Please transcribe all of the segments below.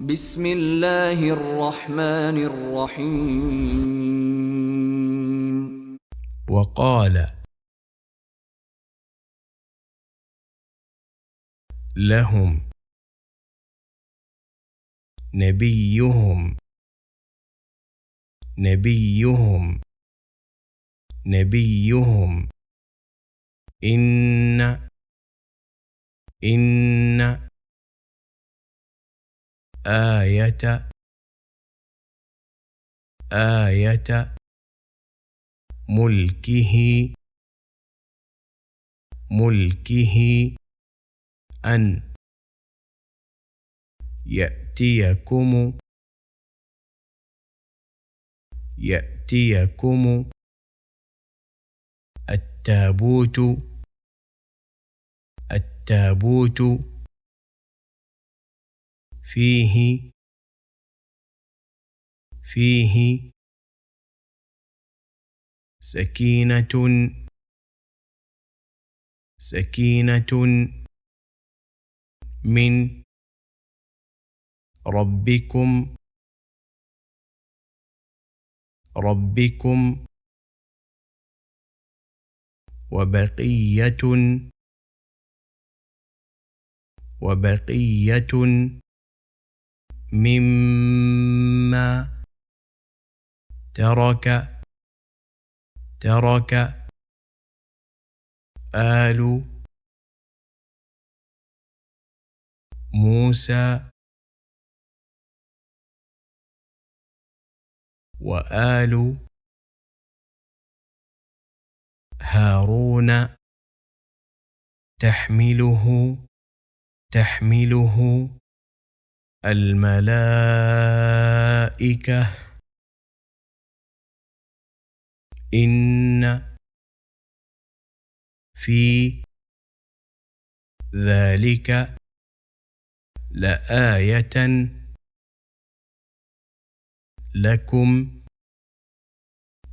بسم الله الرحمن الرحيم. وقال لهم نبيهم إن آية ملكه أن يأتيكم التابوت فيه سكينة من ربكم وبقية مما ترك آل موسى وآل هارون تحمله الملائكة إن في ذلك لآية لكم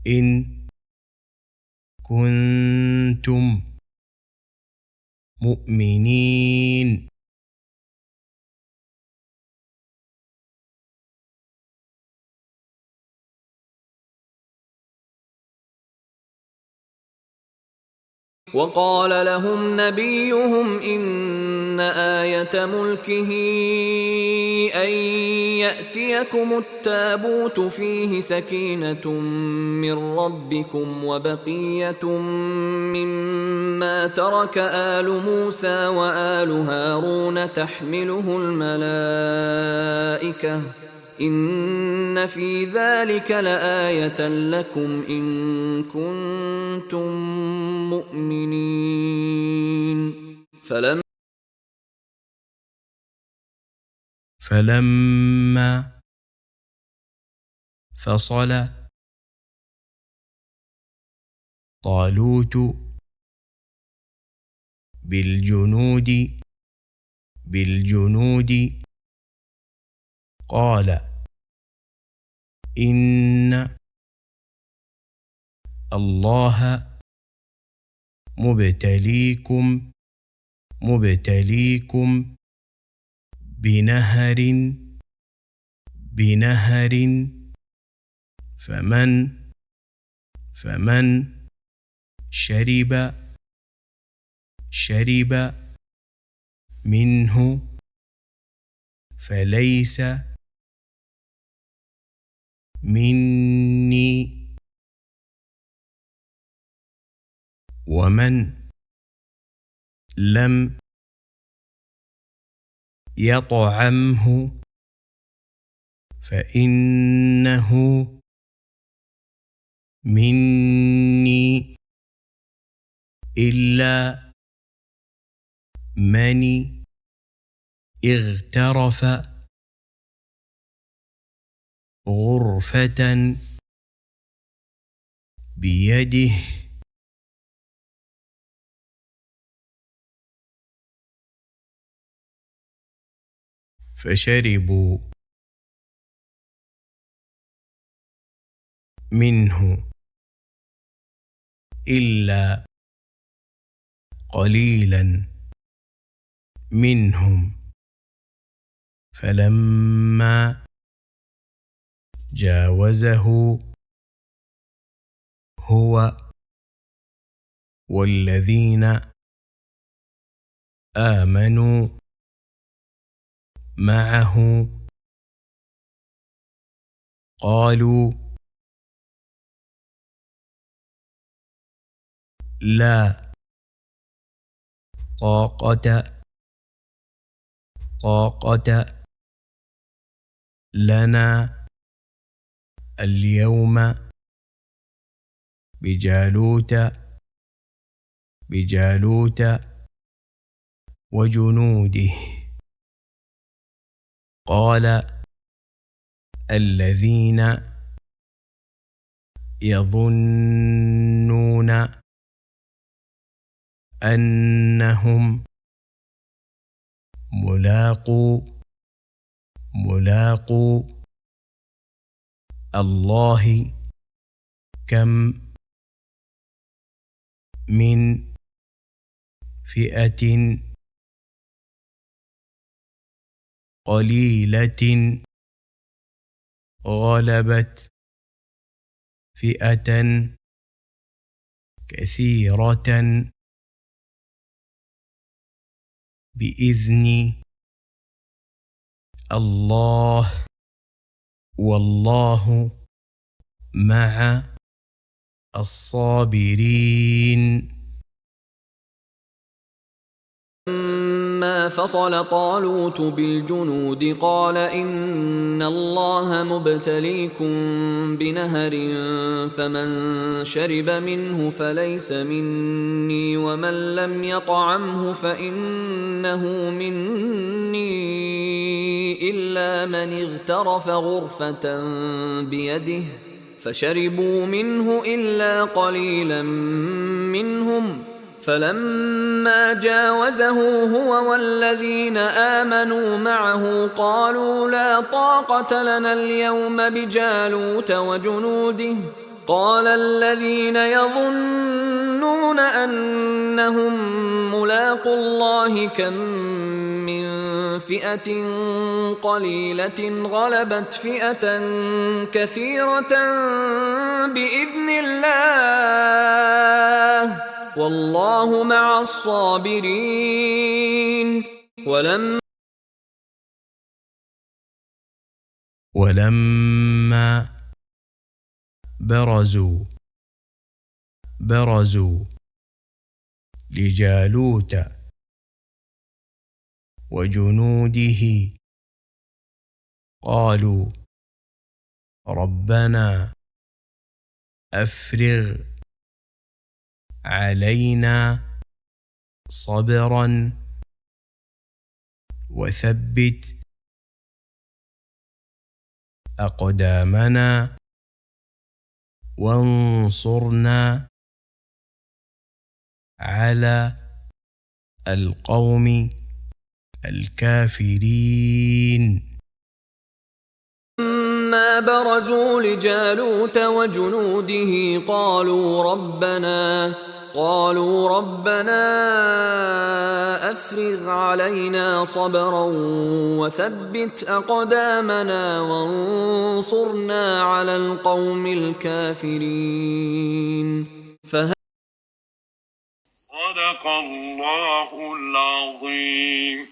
إن كنتم مؤمنين. وقال لهم نبيهم إن آية ملكه أن يأتيكم التابوت فيه سكينة من ربكم وبقية مما ترك آل موسى وآل هارون تحمله الملائكة إن في ذلك لآية لكم إن كنتم مؤمنين. فلما فصل طالوت بالجنود قال إن الله مبتليكم بنهر فمن شرب منه فليس مني ومن لم يطعمه فإنه مني إلا من اغترف غرفة بيده فشربوا منه إلا قليلا منهم فلما جاوزه هو والذين آمنوا معه قالوا لا طاقة لنا اليوم بجالوت وجنوده. قال الذين يظنون أنهم ملاقو الله كم من فئة قليلة غلبت فئة كثيرة بإذن الله والله مع الصابرين. لما فصل طالوت بالجنود قال إن الله مبتليكم بنهر فمن شرب منه فليس مني ومن لم يطعمه فإنه مني إلا من اغترف غرفة بيده فشربوا منه إلا قليلا منهم فلما جاوزه هو والذين آمنوا معه قالوا لا طاقة لنا اليوم بجالوت وجنوده. قال الذين يظنون أنهم ملاقو الله كم من فئة قليلة غلبت فئة كثيرة بإذن الله والله مع الصابرين. ولما برزوا لجالوت وجنوده قالوا ربنا أفرغ علينا صبرا وثبت أقدامنا وانصرنا على القوم الكافرين. لما برزوا لجالوت وجنوده قالوا ربنا أفرغ علينا صبرا وثبت أقدامنا وانصرنا على القوم الكافرين. صدق الله العظيم.